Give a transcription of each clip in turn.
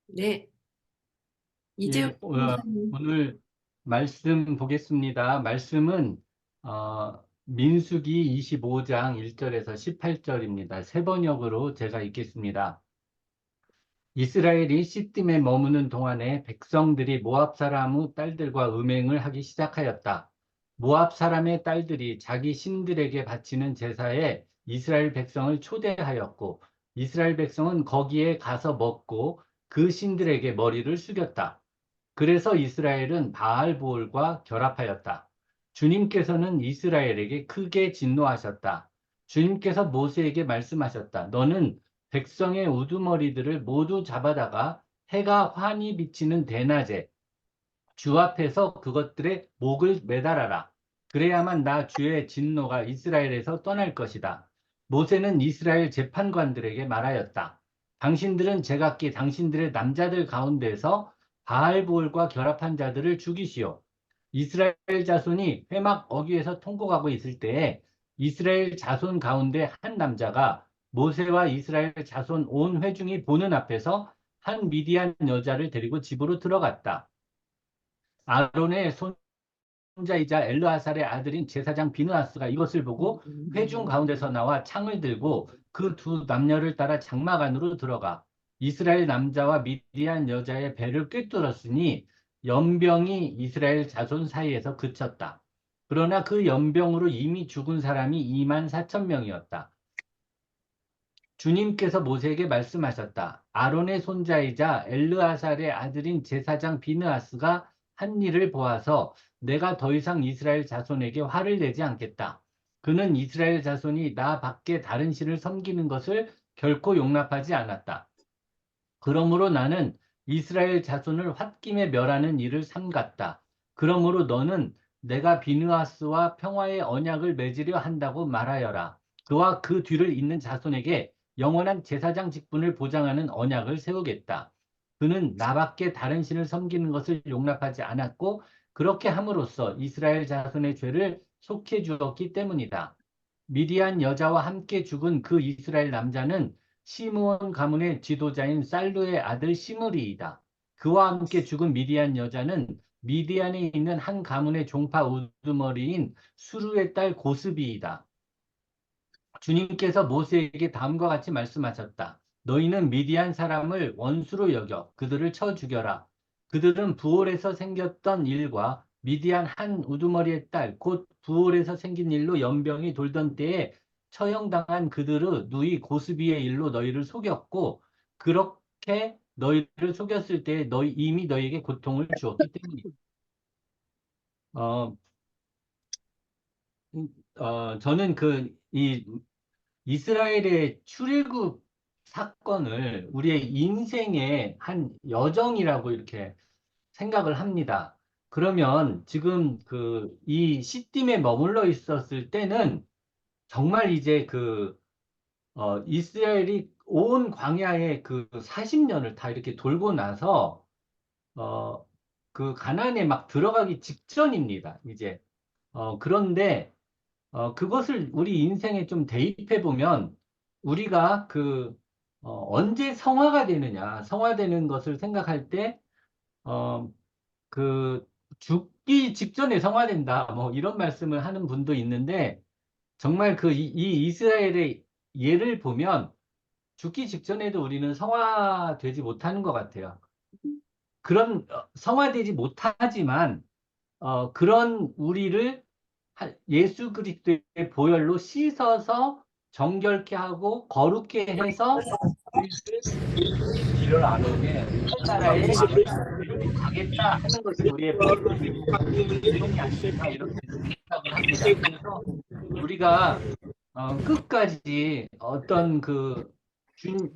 네, 이재용 예, 목사님. 오늘 말씀 보겠습니다. 말씀은 민수기 25장 1절에서 18절입니다. 세 번역으로 제가 읽겠습니다. 이스라엘이 시딤에 머무는 동안에 백성들이 모압 사람의 딸들과 음행을 하기 시작하였다. 모압 사람의 딸들이 자기 신들에게 바치는 제사에 이스라엘 백성을 초대하였고, 이스라엘 백성은 거기에 가서 먹고 그 신들에게 머리를 숙였다. 그래서 이스라엘은 바알보올과 결합하였다. 주님께서는 이스라엘에게 크게 진노하셨다. 주님께서 모세에게 말씀하셨다. 너는 백성의 우두머리들을 모두 잡아다가 해가 환히 비치는 대낮에 주 앞에서 그것들의 목을 매달아라. 그래야만 나 주의 진노가 이스라엘에서 떠날 것이다. 모세는 이스라엘 재판관들에게 말하였다. 당신들은 제각기 당신들의 남자들 가운데서 바알볼과 결합한 자들을 죽이시오. 이스라엘 자손이 회막 어귀에서 통곡하고 있을 때에 이스라엘 자손 가운데 한 남자가 모세와 이스라엘 자손 온 회중이 보는 앞에서 한 미디안 여자를 데리고 집으로 들어갔다. 아론의 손자이자 엘르아살의 아들인 제사장 비느하스가 이것을 보고 회중 가운데서 나와 창을 들고 그 두 남녀를 따라 장막 안으로 들어가 이스라엘 남자와 미디안 여자의 배를 꿰뚫었으니 연병이 이스라엘 자손 사이에서 그쳤다. 그러나 그 연병으로 이미 죽은 사람이 2만 4천 명이었다. 주님께서 모세에게 말씀하셨다. 아론의 손자이자 엘르아살의 아들인 제사장 비느하스가 한 일을 보아서 내가 더 이상 이스라엘 자손에게 화를 내지 않겠다. 그는 이스라엘 자손이 나 밖에 다른 신을 섬기는 것을 결코 용납하지 않았다. 그러므로 나는 이스라엘 자손을 홧김에 멸하는 일을 삼갔다. 그러므로 너는 내가 비느하스와 평화의 언약을 맺으려 한다고 말하여라. 그와 그 뒤를 잇는 자손에게 영원한 제사장 직분을 보장하는 언약을 세우겠다. 그는 나밖에 다른 신을 섬기는 것을 용납하지 않았고 그렇게 함으로써 이스라엘 자손의 죄를 속해 주었기 때문이다. 미디안 여자와 함께 죽은 그 이스라엘 남자는 시므온 가문의 지도자인 살루의 아들 시므리이다. 그와 함께 죽은 미디안 여자는 미디안에 있는 한 가문의 종파 우두머리인 수르의 딸 고스비이다. 주님께서 모세에게 다음과 같이 말씀하셨다. 너희는 미디안 사람을 원수로 여겨 그들을 쳐 죽여라. 그들은 부올에서 생겼던 일과 미디안 한 우두머리의 딸, 곧 부올에서 생긴 일로 연병이 돌던 때에 처형당한 그들의 누이 고스비의 일로 너희를 속였고, 그렇게 너희를 속였을 때에 이미 너희에게 고통을 주었기 때문이다. 어, 저는 이 이스라엘의 출애굽 사건을 우리의 인생의 한 여정이라고 이렇게 생각을 합니다. 그러면 지금 이 시딤에 머물러 있었을 때는 정말 이제 이스라엘이 온 광야의 그 40년을 다 이렇게 돌고 나서 어, 그 가나안에 막 들어가기 직전입니다. 이제 그런데 그것을 우리 인생에 좀 대입해 보면 우리가 언제 성화가 되느냐, 성화되는 것을 생각할 때, 어, 그, 죽기 직전에 성화된다, 뭐 이런 말씀을 하는 분도 있는데, 정말 이 이스라엘의 예를 보면 죽기 직전에도 우리는 성화되지 못하는 것 같아요. 성화되지 못하지만, 그런 우리를 예수 그리스도의 보혈로 씻어서 정결케 하고 거룩게 해서 우리를 길을 안오게 하나님의 길로 가겠다 하는 것이 우리의 내용이 아닌가 이렇게 생각을 합니다. 그래서 우리가 끝까지 어떤 주,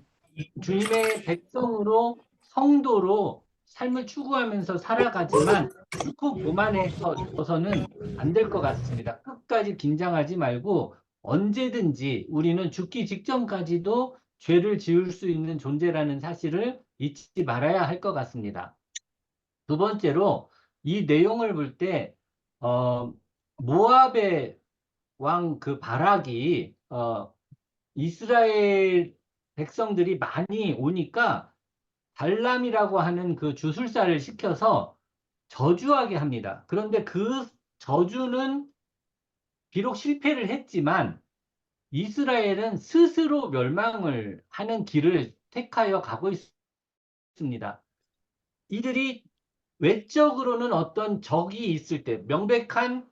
주님의 백성으로 성도로 삶을 추구하면서 살아가지만 결코 교만해서는 안 될 것 같습니다. 끝까지 긴장하지 말고 언제든지 우리는 죽기 직전까지도 죄를 지을 수 있는 존재라는 사실을 잊지 말아야 할 것 같습니다. 두 번째로 이 내용을 볼 때, 모압의 왕 바락이, 이스라엘 백성들이 많이 오니까 발람이라고 하는 그 주술사를 시켜서 저주하게 합니다. 그런데 그 저주는 비록 실패를 했지만 이스라엘은 스스로 멸망을 하는 길을 택하여 가고 있습니다. 이들이 외적으로는 어떤 적이 있을 때, 명백한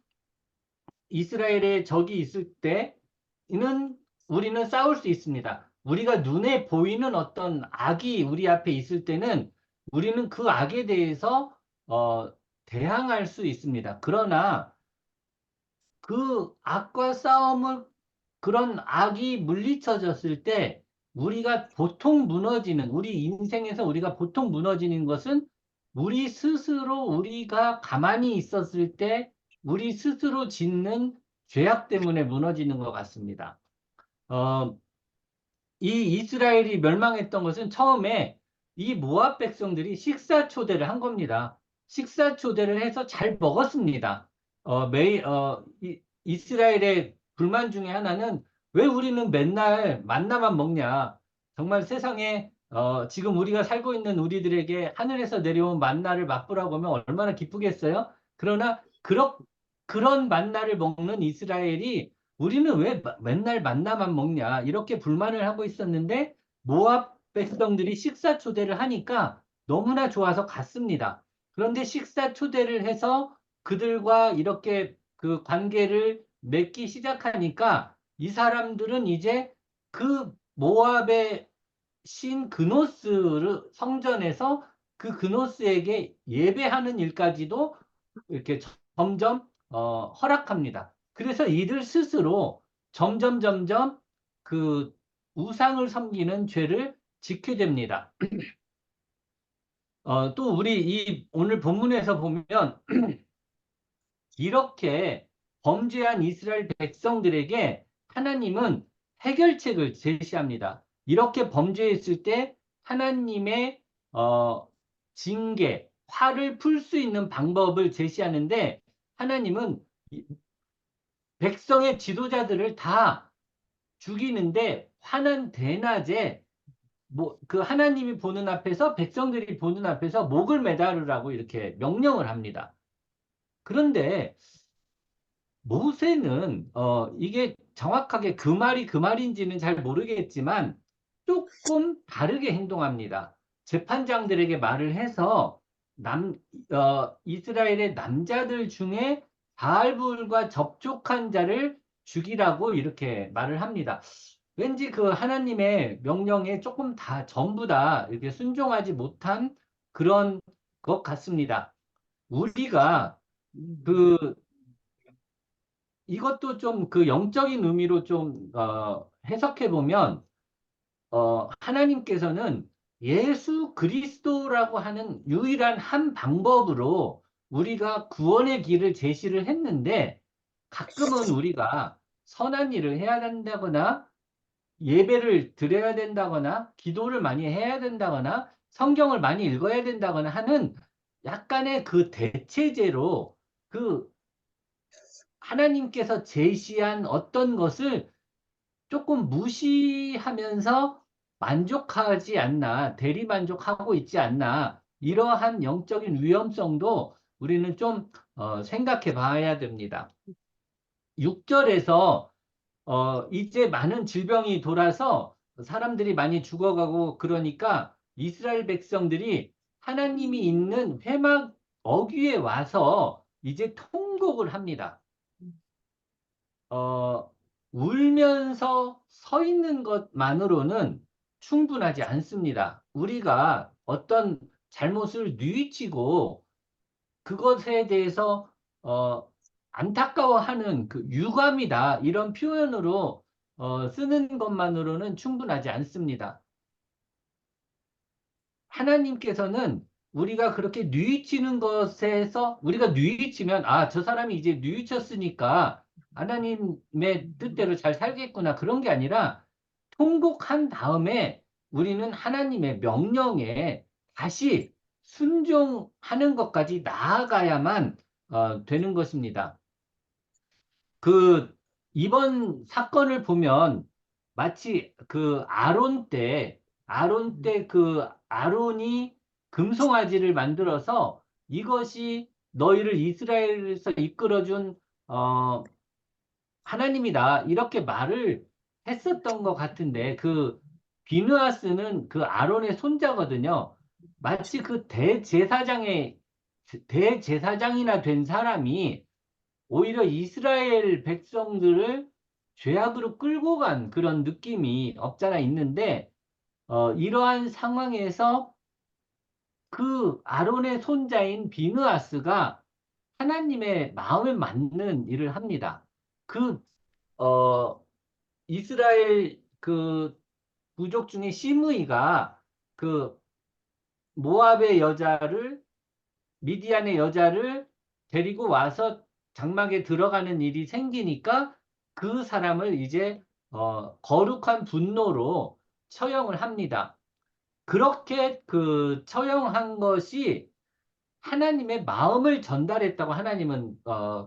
이스라엘의 적이 있을 때는 우리는 싸울 수 있습니다. 우리가 눈에 보이는 어떤 악이 우리 앞에 있을 때는 우리는 그 악에 대해서 어, 대항할 수 있습니다. 그러나 그 악과 싸움을 그런 악이 물리쳐졌을 때 우리가 보통 무너지는 우리 인생에서 우리가 보통 무너지는 것은 우리 스스로 우리가 가만히 있었을 때 우리 스스로 짓는 죄악 때문에 무너지는 것 같습니다. 어, 이 이스라엘이 멸망했던 것은 처음에 이 모압 백성들이 식사 초대를 한 겁니다. 식사 초대를 해서 잘 먹었습니다. 이스라엘의 불만 중에 하나는 왜 우리는 맨날 만나만 먹냐? 정말 세상에 지금 우리가 살고 있는 우리들에게 하늘에서 내려온 만나를 맛보라고 하면 얼마나 기쁘겠어요? 그러나 그런 만나를 먹는 이스라엘이 우리는 왜 맨날 만나만 먹냐 이렇게 불만을 하고 있었는데 모압 백성들이 식사 초대를 하니까 너무나 좋아서 갔습니다. 그런데 식사 초대를 해서 그들과 이렇게 그 관계를 맺기 시작하니까 이 사람들은 이제 그 모압의 신 그노스 성전에서 그 그노스에게 예배하는 일까지도 이렇게 점점 허락합니다. 그래서 이들 스스로 점점 그 우상을 섬기는 죄를 짓게 됩니다. 또 우리 이 오늘 본문에서 보면 이렇게 범죄한 이스라엘 백성들에게 하나님은 해결책을 제시합니다. 이렇게 범죄했을 때 하나님의 징계, 화를 풀 수 있는 방법을 제시하는데 하나님은 백성의 지도자들을 다 죽이는데 화는 대낮에 그 하나님이 보는 앞에서 백성들이 보는 앞에서 목을 매달으라고 이렇게 명령을 합니다. 그런데 모세는 이게 정확하게 그 말이 그 말인지는 잘 모르겠지만 조금 다르게 행동합니다. 재판장들에게 말을 해서 이스라엘의 남자들 중에 바알불과 접촉한 자를 죽이라고 이렇게 말을 합니다. 왠지 그 하나님의 명령에 조금 다 전부 다 이렇게 순종하지 못한 그런 것 같습니다. 우리가 그 이것도 좀 그 영적인 의미로 좀 해석해 보면 하나님께서는 예수 그리스도라고 하는 유일한 한 방법으로 우리가 구원의 길을 제시를 했는데 가끔은 우리가 선한 일을 해야 된다거나 예배를 드려야 된다거나 기도를 많이 해야 된다거나 성경을 많이 읽어야 된다거나 하는 약간의 그 대체제로 그 하나님께서 제시한 어떤 것을 조금 무시하면서 만족하지 않나, 대리만족하고 있지 않나, 이러한 영적인 위험성도 우리는 좀 생각해 봐야 됩니다. 6절에서 이제 많은 질병이 돌아서 사람들이 많이 죽어가고 그러니까 이스라엘 백성들이 하나님이 있는 회막 어귀에 와서 이제 통곡을 합니다. 어, 울면서 서 있는 것만으로는 충분하지 않습니다. 우리가 어떤 잘못을 뉘우치고 그것에 대해서 안타까워하는 그 유감이다 이런 표현으로 쓰는 것만으로는 충분하지 않습니다. 하나님께서는 우리가 그렇게 뉘우치는 것에서 우리가 뉘우치면 저 사람이 이제 뉘우쳤으니까 하나님의 뜻대로 잘 살겠구나 그런 게 아니라 통곡한 다음에 우리는 하나님의 명령에 다시 순종하는 것까지 나아가야만 되는 것입니다. 그 이번 사건을 보면 마치 그 아론 때 아론 때 그 아론이 금송아지를 만들어서 이것이 너희를 이스라엘에서 이끌어준 어, 하나님이다. 이렇게 말을 했었던 것 같은데 그 비느하스는 그 아론의 손자거든요. 마치 그 대제사장이나 된 사람이 오히려 이스라엘 백성들을 죄악으로 끌고 간 그런 느낌이 없잖아 있는데 이러한 상황에서 그 아론의 손자인 비느하스가 하나님의 마음에 맞는 일을 합니다. 그 어, 이스라엘 그 부족 중에 시므이가 그 모압의 여자를 미디안의 여자를 데리고 와서 장막에 들어가는 일이 생기니까 그 사람을 이제 거룩한 분노로 처형을 합니다. 그렇게 그 처형한 것이 하나님의 마음을 전달했다고 하나님은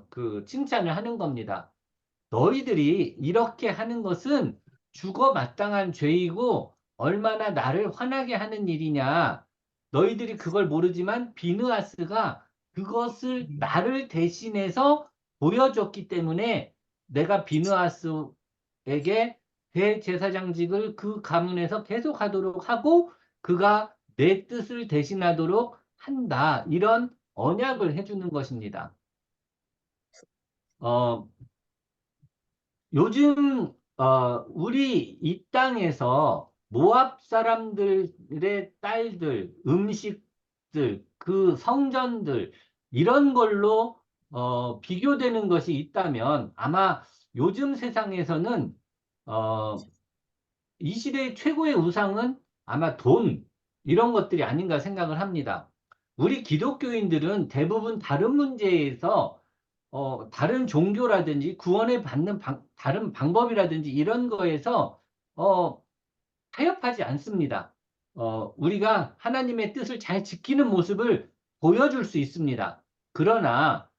그 칭찬을 하는 겁니다. 너희들이 이렇게 하는 것은 죽어 마땅한 죄이고 얼마나 나를 화나게 하는 일이냐. 너희들이 그걸 모르지만 비느하스가 그것을 나를 대신해서 보여줬기 때문에 내가 비느하스에게 대제사장직을 그 가문에서 계속하도록 하고 그가 내 뜻을 대신하도록 한다. 이런 언약을 해주는 것입니다. 어, 요즘 우리 이 땅에서 모압 사람들의 딸들, 음식들, 그 성전들 이런 걸로 비교되는 것이 있다면 아마 요즘 세상에서는 어, 이 시대의 최고의 우상은 아마 돈 이런 것들이 아닌가 생각을 합니다. 우리 기독교인들은 대부분 다른 문제에서 다른 종교라든지 구원을 받는 다른 방법이라든지 이런 거에서 어, 타협하지 않습니다. 우리가 하나님의 뜻을 잘 지키는 모습을 보여줄 수 있습니다. 그러나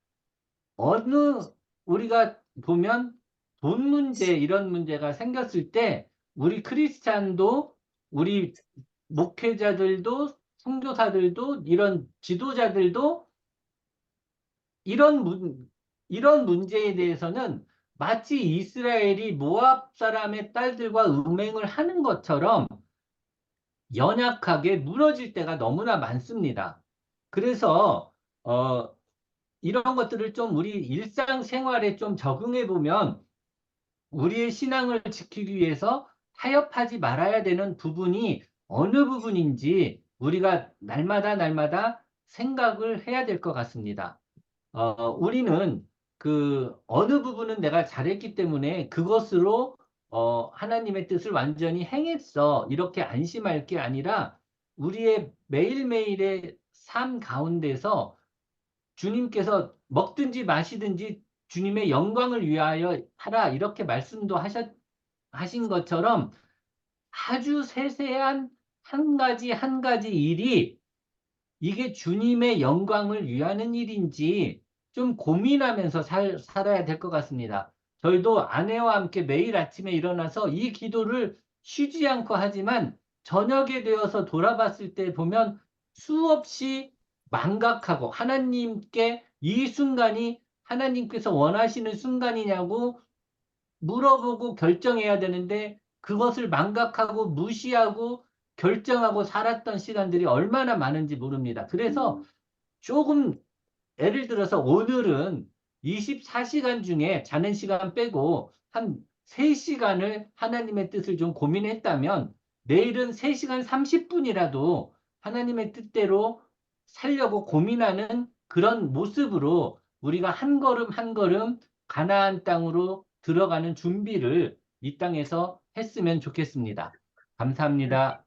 어느 우리가 보면 돈 문제 이런 문제가 생겼을 때 우리 크리스찬도 우리 목회자들도 선교사들도 이런 지도자들도 이런 이런 문제에 대해서는 마치 이스라엘이 모압 사람의 딸들과 음행을 하는 것처럼 연약하게 무너질 때가 너무나 많습니다. 그래서 이런 것들을 좀 우리 일상생활에 좀 적응해 보면 우리의 신앙을 지키기 위해서 타협하지 말아야 되는 부분이 어느 부분인지 우리가 날마다 생각을 해야 될 것 같습니다. 우리는 그 어느 부분은 내가 잘했기 때문에 그것으로 하나님의 뜻을 완전히 행했어. 이렇게 안심할 게 아니라 우리의 매일매일의 삶 가운데서 주님께서 먹든지 마시든지 주님의 영광을 위하여 하라. 이렇게 말씀도 하신 것처럼 아주 세세한 한 가지 한 가지 일이 이게 주님의 영광을 위하는 일인지 좀 고민하면서 살아야 될 것 같습니다. 저희도 아내와 함께 매일 아침에 일어나서 이 기도를 쉬지 않고 하지만 저녁에 되어서 돌아봤을 때 보면 수없이 망각하고 하나님께 이 순간이 하나님께서 원하시는 순간이냐고 물어보고 결정해야 되는데 그것을 망각하고 무시하고 결정하고 살았던 시간들이 얼마나 많은지 모릅니다. 그래서 조금 예를 들어서 오늘은 24시간 중에 자는 시간 빼고 한 3시간을 하나님의 뜻을 좀 고민했다면 내일은 3시간 30분이라도 하나님의 뜻대로 살려고 고민하는 그런 모습으로 우리가 한 걸음 한 걸음 가나안 땅으로 들어가는 준비를 이 땅에서 했으면 좋겠습니다. 감사합니다.